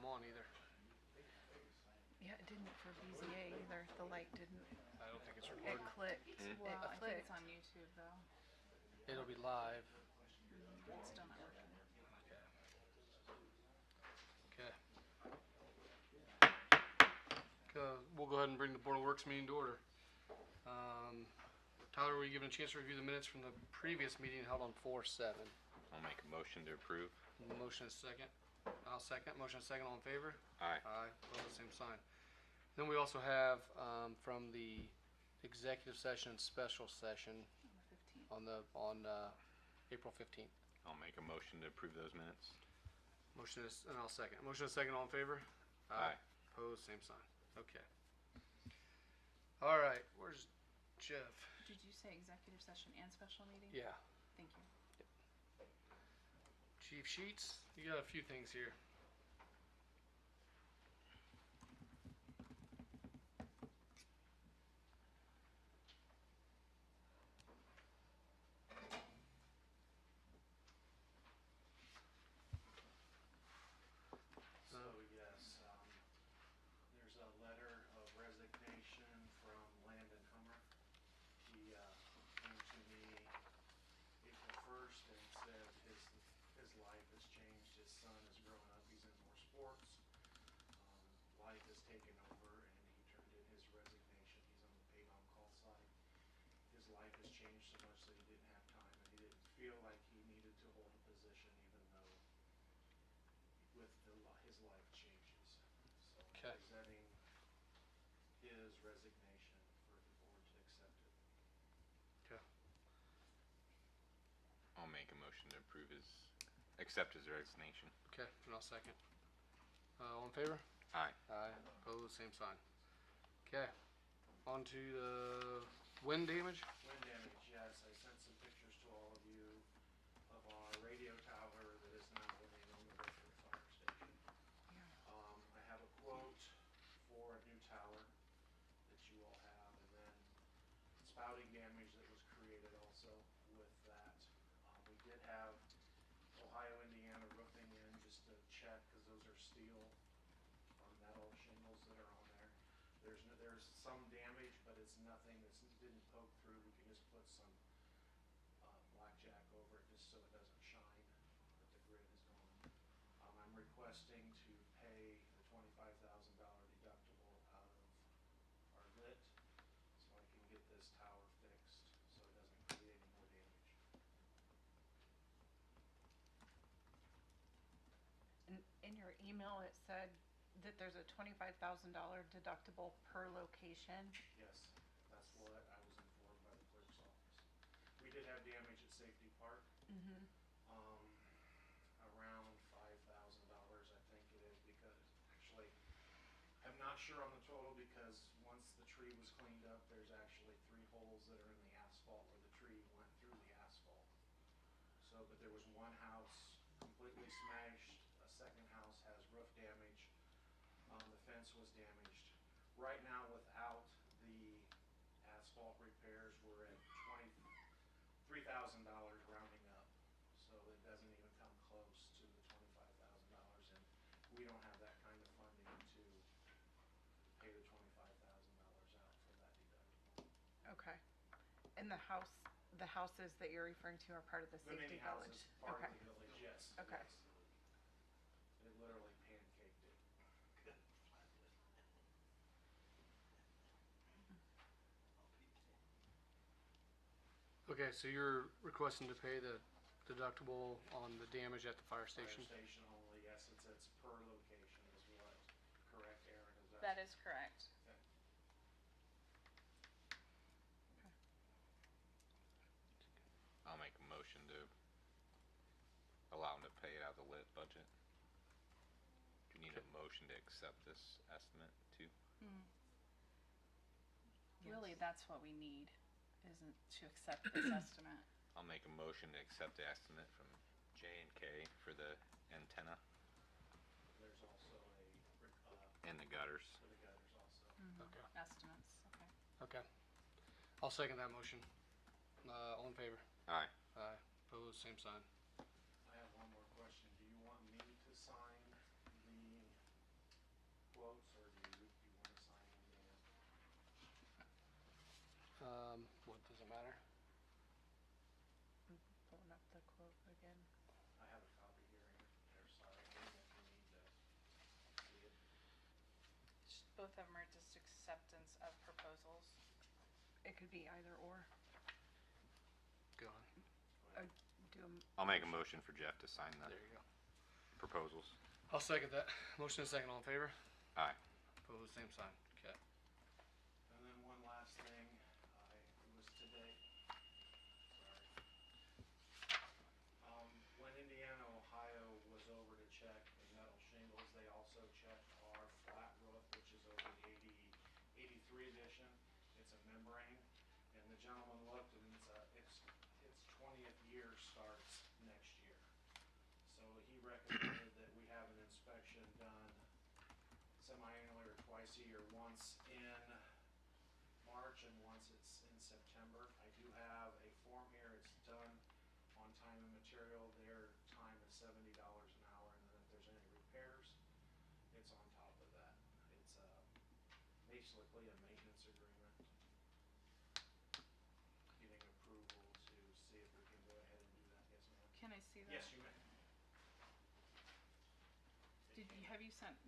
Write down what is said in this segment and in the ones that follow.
on either. Yeah, it didn't for BZA either. The light didn't. I don't think it's It recorded. clicked. Well, It I think clicked. it's on YouTube though. It'll be live. It's still not working. Okay. We'll go ahead and bring the Board of Works meeting to order. Tyler, were you given a chance to review the minutes from the previous meeting held on 4/7? I'll make a motion to approve. Motion is second. I'll second. Motion is second. All in favor? Aye. Aye. Opposed, same sign. Then we also have from the executive session and special session On the 15th. on April 15th. I'll make a motion to approve those minutes. Motion is, and I'll second. Motion is second. All in favor? Aye. Opposed, same sign. Okay. All right. Where's Jeff? Did you say executive session and special meeting? Yeah. Thank you. Chief Sheets, you got a few things here. So yes, there's a letter of resignation from Landon Hummer. He came to me April 1st and said his life has changed. His son has grown up. He's in more sports. Life has taken over, and he turned in his resignation. He's on the paid on-call side. His life has changed so much that he didn't have time, and he didn't feel like he needed to hold a position, even though with his life changes. So I'm Okay. presenting his resignation for the board to accept it. Okay. I'll make a motion to accept his resignation. Okay, and I'll second. All in favor? Aye. Aye. Opposed, same sign. Okay. On to the wind damage. Wind damage, yes, I sent some pictures to all of you of our radio tower that is now laying on the Richford Fire Station. I have a quote for a new tower that you all have, and then spouting damage that was created also with that. We did have Ohio, Indiana roofing in just to check, because those are steel or metal shingles that are on there. There's some damage, but it's nothing that didn't poke through. We can just put some blackjack over it just so it doesn't shine, that the grid is gone. I'm requesting to pay the $25,000 deductible out of our lit so I can get this tower fixed so it doesn't create any more damage. In your email, it said that there's a $25,000 deductible per location. Yes, that's what I was informed by the clerk's office. We did have damage at Safety Park. Around $5,000, I think it is, because actually, I'm not sure on the total, because once the tree was cleaned up, there's actually 3 holes that are in the asphalt where the tree went through the asphalt. So, but there was one house completely smashed, a second house has roof damage, the fence was damaged. Right now, without the asphalt repairs, we're at $23,000 rounding up. So it doesn't even come close to the $25,000, and we don't have that kind of funding to pay the $25,000 out for that deductible. Okay. And the houses that you're referring to are part of the The mini safety house village? is part Okay. of the village, yes. Okay. Yes. It literally pancaked it. Okay, so you're requesting to pay the deductible on the damage at the fire station? Fire station only, yes, it's per location is what, correct, Aaron? Is That is correct. Okay. I'll make a motion to allow him to pay it out of the lit budget. Do you need a motion to accept this estimate too? Really, that's what we need, isn't to accept this estimate. I'll make a motion to accept the estimate from J&K for the antenna There's also and the gutters. for the gutters also. Okay. Estimates, okay. Okay. I'll second that motion. All in favor? Aye. Aye. Opposed, same sign. I have one more question. Do you want me to sign the quotes, or do you wanna sign them, Dan? What, does it matter? Pulling up the quote again. I have a copy here, sorry, I don't know if you need to see it. Both of them are just acceptance of proposals. It could be either or. Go on. Do 'em- I'll make a motion for Jeff to sign the There you go. proposals. I'll second that. Motion and second, all in favor? Aye. Opposed, same sign. Okay. And then one last thing, it was today, sorry. When Indiana, Ohio was over to check the metal shingles, they also checked our flat roof, which is over the 83 edition. It's a membrane, and the gentleman looked, and its 20th year starts next year. So he recommended that we have an inspection done semi-annually or twice a year, once in March and once it's in September. I do have a form here, it's done on time and material. Their time is $70 an hour, and then if there's any repairs, it's on top of that. It's basically a maintenance agreement. Getting approval to see if we can go ahead and do that. Yes, ma'am? Can I see that? Yes, you may.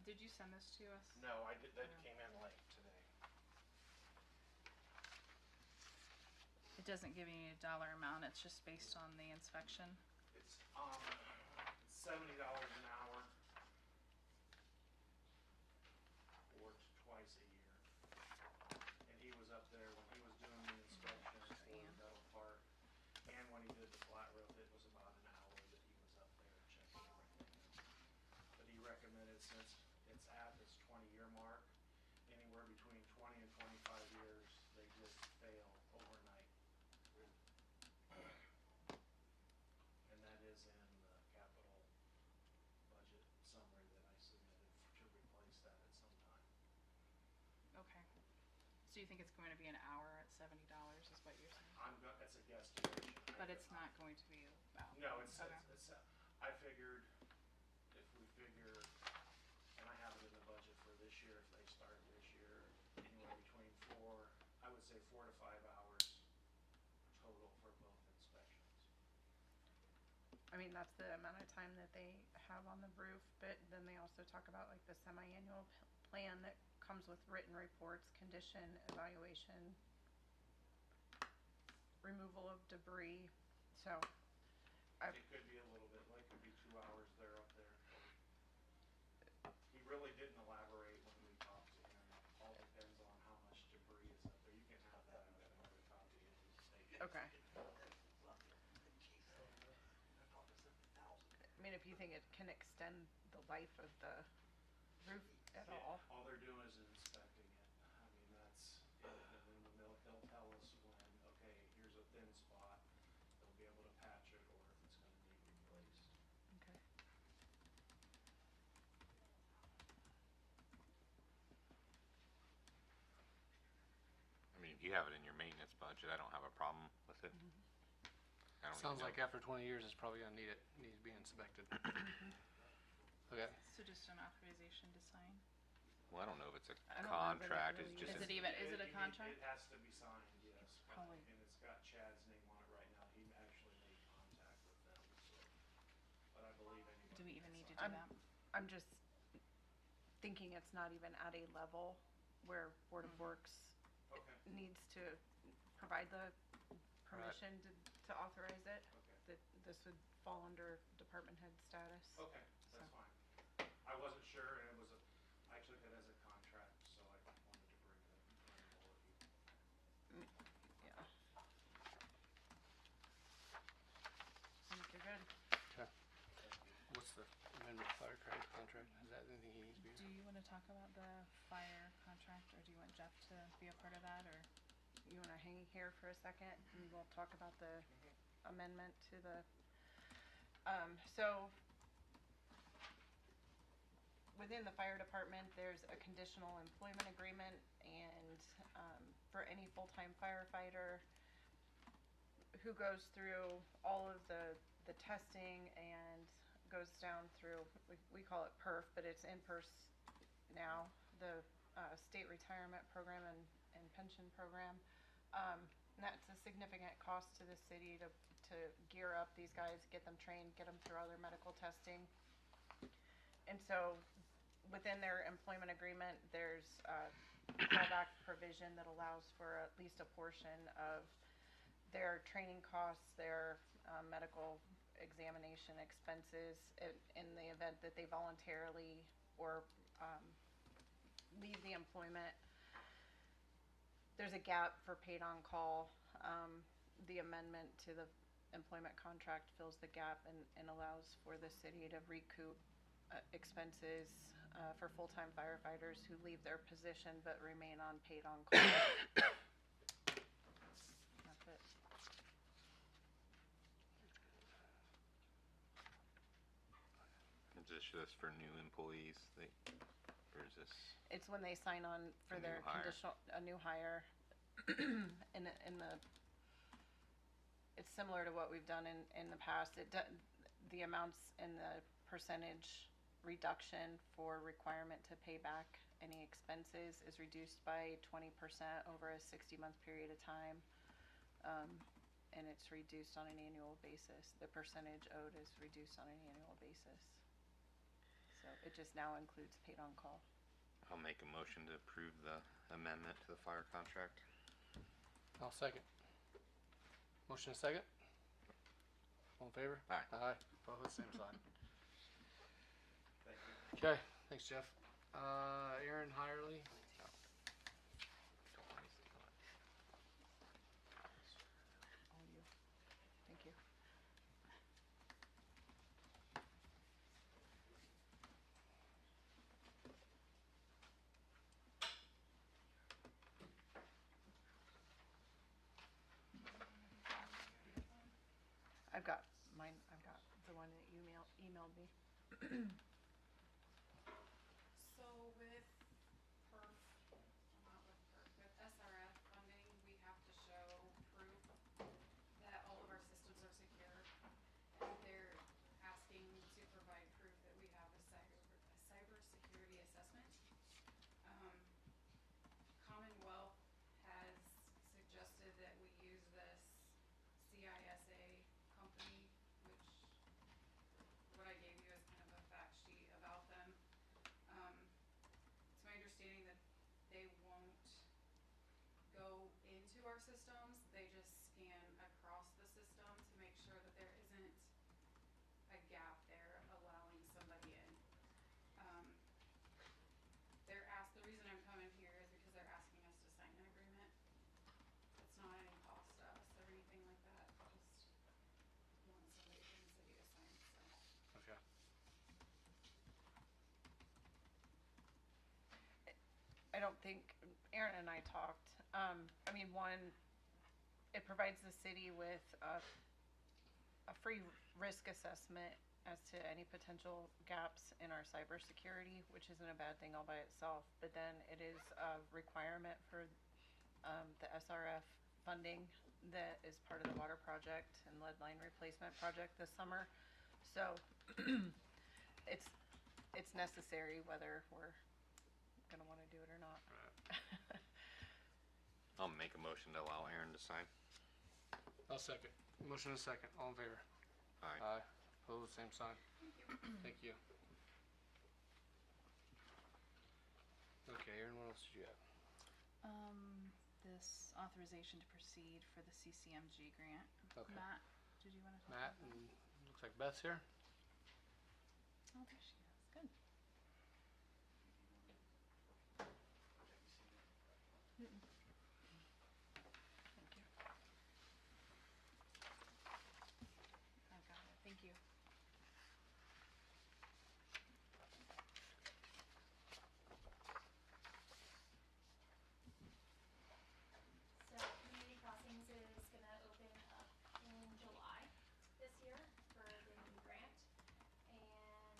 Did you send this to us? No, I did, that No. came in late today. It doesn't give you a dollar amount, it's just based on the inspection. It's $70 an hour. Works twice a year. And he was up there when he was doing the inspection for the metal part, and when he did the flat roof, it was about an hour that he was up there checking everything. But he recommended, since it's at its 20-year mark, anywhere between 20 and 25 years, they just fail overnight. And that is in the capital budget summary that I submitted to replace that at some time. Okay. So you think it's going to be an hour at $70 is what you're saying? That's a guesstimation. But it's not going to be about. No, it's, Okay. I figured, if we figure, and I have it in the budget for this year, if they start this year, anywhere between 4 to 5 hours total for both inspections. I mean, that's the amount of time that they have on the roof, but then they also talk about like the semi-annual plan that comes with written reports, condition, evaluation, removal of debris, so. It could be a little bit, like, it could be 2 hours there, up there. He really didn't elaborate when we talked to him. All depends on how much debris is up there. You can have that, I've got another copy of his statement. Okay. I mean, if you think it can extend the life of the roof at Yeah, all. all they're doing is inspecting it. I mean, that's it, and then when they'll tell us when, okay, here's a thin spot, they'll be able to patch it, or if it's gonna need replaced. Okay. I mean, if you have it in your maintenance budget, I don't have a problem with it. I don't Sounds even like know. after 20 years, it's probably gonna need to be inspected. Okay. So just an authorization to sign? Well, I don't know if it's a I don't know that it contract, really it's just. Is it even, is it a You need- contract? It has to be signed, yes. Probably. And it's got Chad's name on it right now. He actually made contact with them, so. But I believe anybody. Do we even can need to sign do it. that? I'm just thinking it's not even at a level where Board of Works Okay, needs to provide the permission to authorize it. okay, That this would fall under department head status. okay, that's So. fine. I wasn't sure, and I took it as a contract, so I wanted to bring it in front of all of you. Yeah. I think you're good. Okay. What's the amendment fire credit contract? Is that anything he needs to be? Do you wanna talk about the fire contract, or do you want Jeff to be a part of that, or? You wanna hang here for a second and we'll talk about the amendment to the, so within the fire department, there's a conditional employment agreement, and, for any full-time firefighter who goes through all of the testing and goes down through, we call it perf, but it's in-pers now, the state retirement program and pension program. And that's a significant cost to the city to gear up these guys, get them trained, get them through all their medical testing. And so within their employment agreement, there's a callback provision that allows for at least a portion of their training costs, their medical examination expenses in the event that they voluntarily or leave the employment. There's a gap for paid on call. The amendment to the employment contract fills the gap and allows for the city to recoup expenses for full-time firefighters who leave their position but remain on paid on call. That's it. Is this just for new employees? Or is this? It's when they sign on for A their new hire. a new hire. It's similar to what we've done in the past. The amounts in the percentage reduction for requirement to pay back any expenses is reduced by 20% over a 60-month period of time. And it's reduced on an annual basis. The percentage owed is reduced on an annual basis. So it just now includes paid on call. I'll make a motion to approve the amendment to the fire contract. I'll second. Motion and second. All in favor? Aye. Aye. Opposed, same sign. Thank you. Okay, thanks, Jeff. Aaron Hirely. Don't want to steal it. All you. Thank you. I've got mine. I've got the one that you emailed me. So with PERF, not with PERF, with SRF funding, we have to show proof that all of our systems are secure. And they're asking to provide proof that we have a cybersecurity assessment. Commonwealth has suggested that we use this CISA company, which what I gave you is kind of a fact sheet about them. It's my understanding that they won't go into our systems, they just scan across the system to make sure that there isn't a gap there allowing somebody in. The reason I'm coming here is because they're asking us to sign an agreement. It's not any cost to us or anything like that, just want somebody from the city to sign, so. Okay. I don't think Aaron and I talked. I mean, one, it provides the city with a free risk assessment as to any potential gaps in our cybersecurity, which isn't a bad thing all by itself. But then it is a requirement for the SRF funding that is part of the water project and lead line replacement project this summer. So it's necessary whether we're gonna want to do it or not. I'll make a motion to allow Aaron to sign. I'll second. Motion and second. All in favor? Aye. Aye. Opposed, same sign. Thank you. Okay, Aaron, what else did you have? This authorization to proceed for the CCMG grant. Okay. Matt, did you want to talk Matt, about and looks like Beth's here. that? Oh, there she is. Good. Thank you. I got it. Thank you. So Community Crossings is gonna open up in July this year for the new grant. And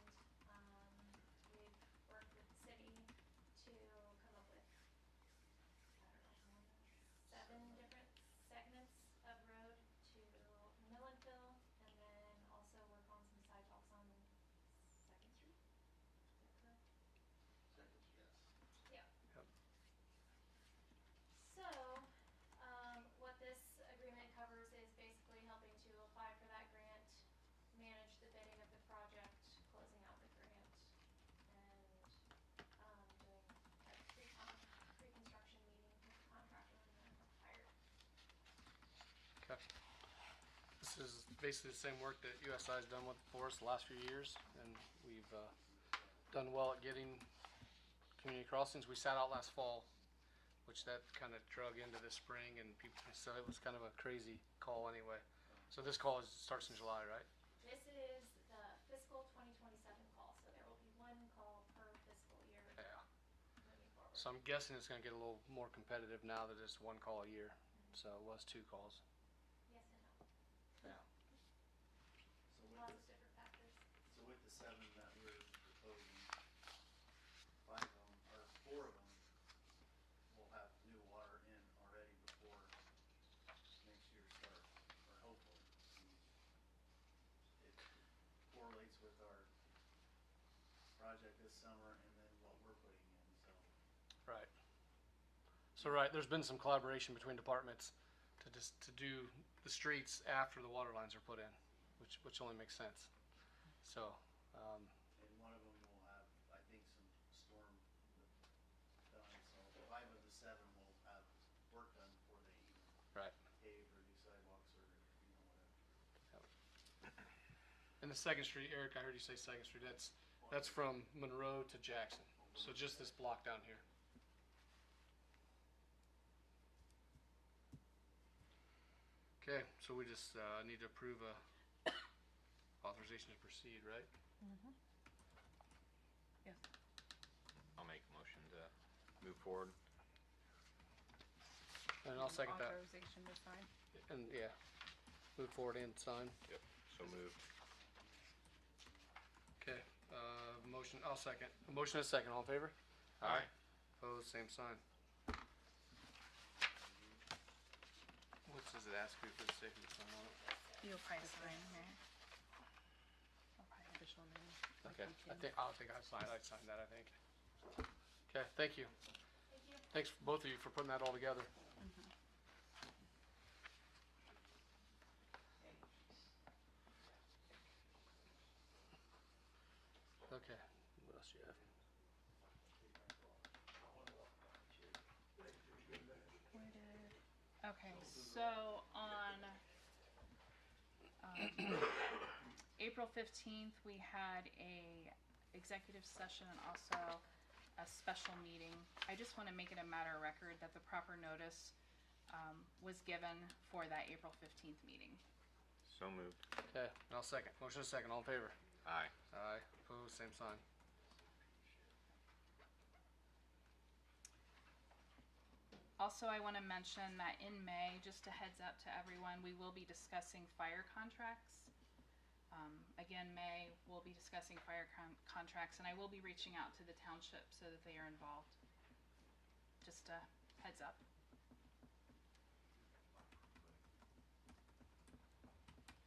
basically the same work that USI has done for us the last few years, and we've done well at getting community crossings. We sat out last fall, which that kind of drug into the spring, and people, so it was kind of a crazy call anyway. So this call starts in July, right? This is the fiscal 2027 call, so there will be one call per fiscal year Yeah. moving forward. So I'm guessing it's going to get a little more competitive now that it's one call a year. So it was 2 calls. Yes and no. Yeah. So with Lots the, of different factors. so with the 7 that we're proposing, 5 of them, or 4 of them, will have new water in already before next year starts, or hopefully. I mean, it correlates with our project this summer and then what we're putting in, so. Right. So right, there's been some collaboration between departments to do the streets after the water lines are put in, which only makes sense. So, And one of them will have, I think, some storm done, so 5 of the 7 will have work done before they even right. pave or do sidewalks or, whatever. And the Second Street, Eric, I heard you say Second Street. That's from Monroe to Jackson. So just this block down here. Okay, so we just need to approve a authorization to proceed, right? Yes. I'll make a motion to move forward. And I'll second that. Authorization to sign. And yeah, move forward and sign. Yep, so moved. Okay, motion, I'll second. A motion and a second, all in favor? Aye. Opposed, same sign. What does it ask you for the safety sign on it? You'll probably sign, Mayor. I'll probably official name. like Okay, you I can. think I signed that, I think. Okay, thank you. Thank you. Thanks both of you for putting that all together. Okay, what else you have? Okay, so on April 15th, we had a executive session and also a special meeting. I just want to make it a matter of record that the proper notice was given for that April 15th meeting. So moved. Okay, and I'll second. Motion and a second, all in favor? Aye. Aye, opposed, same sign. Also, I want to mention that in May, just a heads up to everyone, we will be discussing fire contracts. Again, May, we'll be discussing fire contracts, and I will be reaching out to the township so that they are involved. Just a heads up.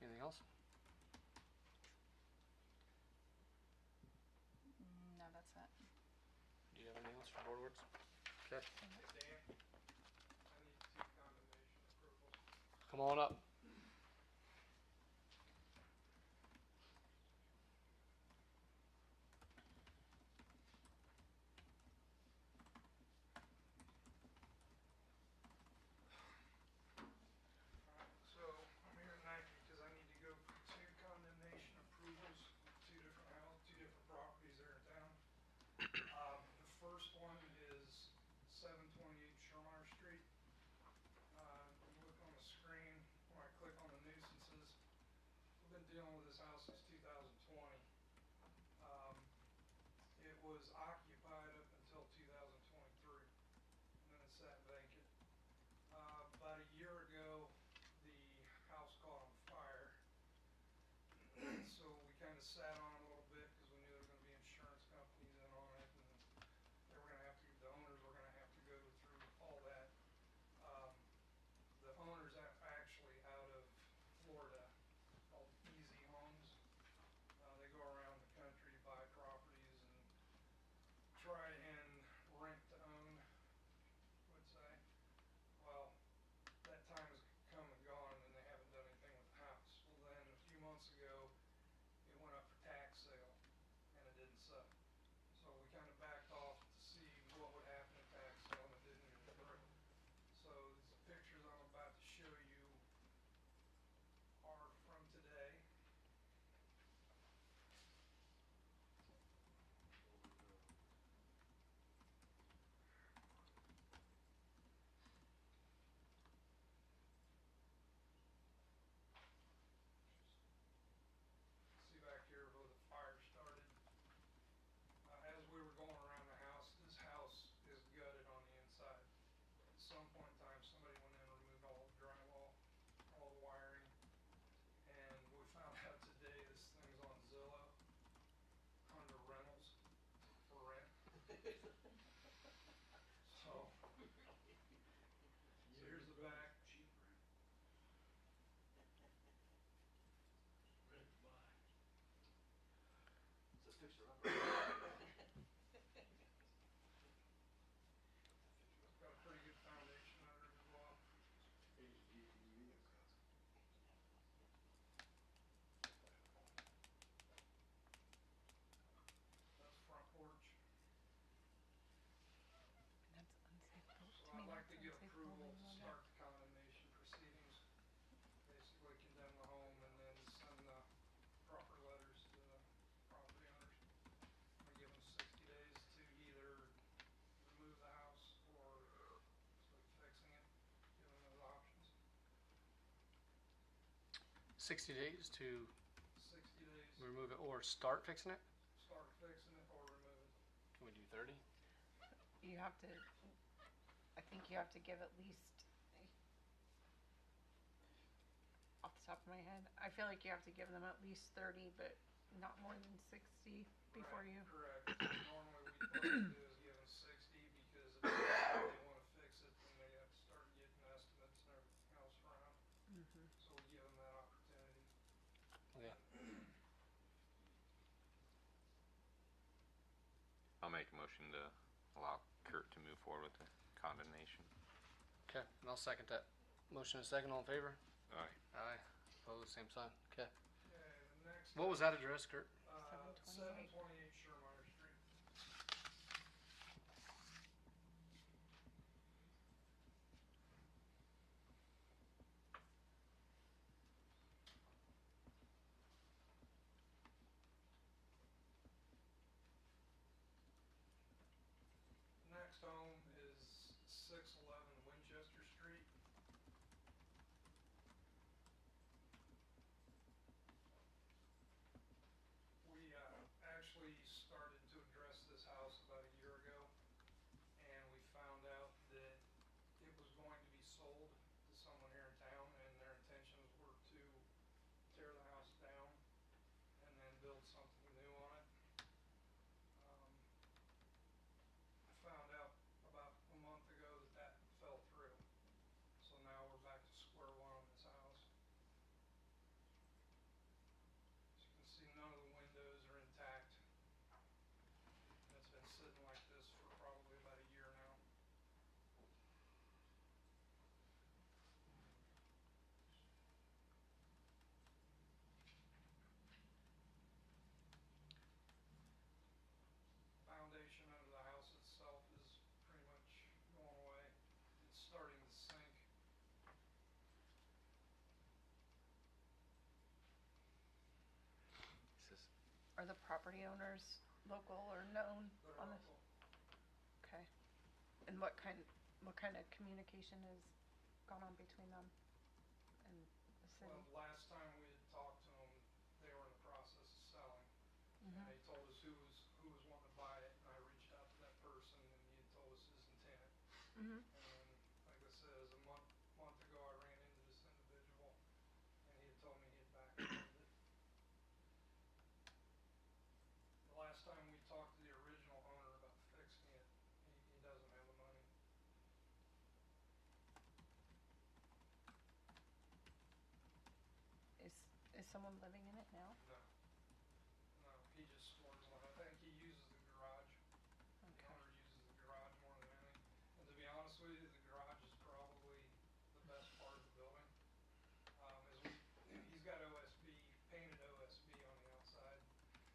Anything else? No, that's it. Do you have anything else for board works? Okay, Dan, I need 2 condemnation approvals. come on up. Alright, so I'm here tonight because I need to go for 2 condemnation approvals, 2 different houses, 2 different properties there in town. The first one is 728 Shermeyer Street. You look on the screen, when I click on the nuisances, we've been dealing with this house since 2020. It was occupied up until 2023, and then it sat vacant. About a year ago, the house caught on fire, so we kind of sat on it a little bit because we knew there were going to be insurance companies in on it, and they were going to have to, the owners were going to have to go through all that. The owners are actually out of Florida, called Easy Homes. They go around the country, buy properties, and always remember. Got a pretty good foundation under it as well. That's front porch. That's unsafe. So To me, I'd like that's to get unsafe approval building to limit. start the condemnation proceedings. Basically condemn the home and then send the proper letters to the property owners. I'm gonna give them 60 days to either remove the house or start fixing it, give them those options. 60 days to 60 days, remove it or start fixing it? start fixing it or remove it. Can we do 30? You have to, I think you have to give at least, off the top of my head, I feel like you have to give them at least 30, but not more than 60 before Right, you. correct. Normally what we do is give them 60 because if they wanna fix it, then they have to start getting estimates and everything else around. Mhm. So we give them that opportunity. Okay. I'll make a motion to allow Kurt to move forward with the condemnation. Okay, and I'll second that. Motion and second, all in favor? Alright. Aye. Opposed, same sign. Okay. Okay, the next. What was that address, Kurt? 728. 728 Shermeyer Street. Next home is 611 Winchester Street. We actually started to address this house about a year ago, and we found out that it was going to be sold to someone here in town, and their intentions were to tear the house down and then build something new on it. I found out about a month ago that that fell through, so now we're back to square one on this house. As you can see, none of the windows are intact. And it's been sitting like this for probably about a year now. Foundation under the house itself is pretty much going away. It's starting to sink. Is this Are the property owners local or known They're on this? local. Okay. And what kind of communication has gone on between them and the city? Well, the last time we had talked to them, they were in the process of selling. And Mhm. they told us who was wanting to buy it, and I reached out to that person, and he had told us his intent. Mhm. And like I said, it was a month ago, I ran into this individual, and he had told me he had backdated it. The last time we talked to the original owner about fixing it, he doesn't have the money. Is someone living in it now? No. No, he just stores one. I think he uses the garage. The Okay. owner uses the garage more than anything. And to be honest with you, the garage is probably the best part of the building. He's got OSB, painted OSB on the outside.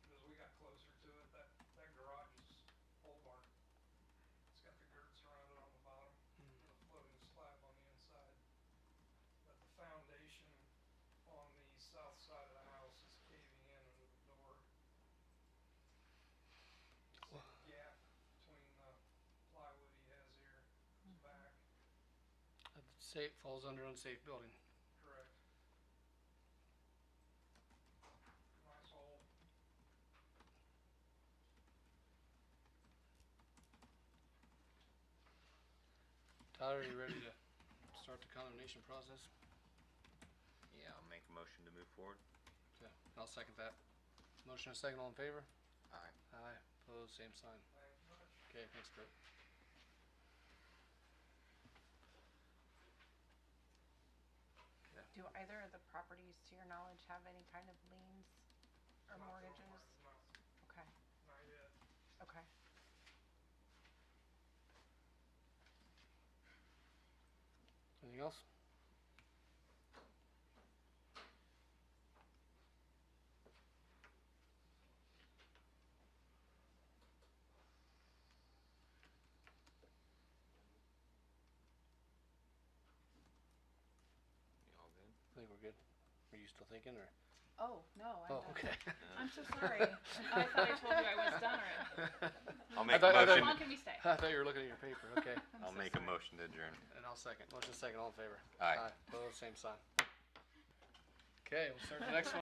But as we got closer to it, that garage is pole barn. It's got the girts around it on the bottom, and a floating slab on the inside. But the foundation on the south side of the house is caving in under the door. See the gap between the plywood he has here, his back, I'd say it falls under unsafe building. correct. Nice hole. Tyler, are you ready to start the condemnation process? Yeah, I'll make a motion to move forward. Okay, I'll second that. Motion and second, all in favor? Aye. Aye. Opposed, same sign. Thank you much. Okay, thanks, Kurt. Do either of the properties, to your knowledge, have any kind of liens or Not that I'm mortgages? aware of, no. Okay. Anything else? You all good? I think we're good. Are you still thinking, or? Oh, no, I'm Oh, done. okay. I'm so sorry. I thought I told you I was done already. I'll make a thought- I thought- How motion, long can we stay? I thought you were looking at your paper. Okay. I'll make a motion to adjourn. And I'll second. Motion second. All in favor? Aye. Both same sign. Okay, we'll start the next one.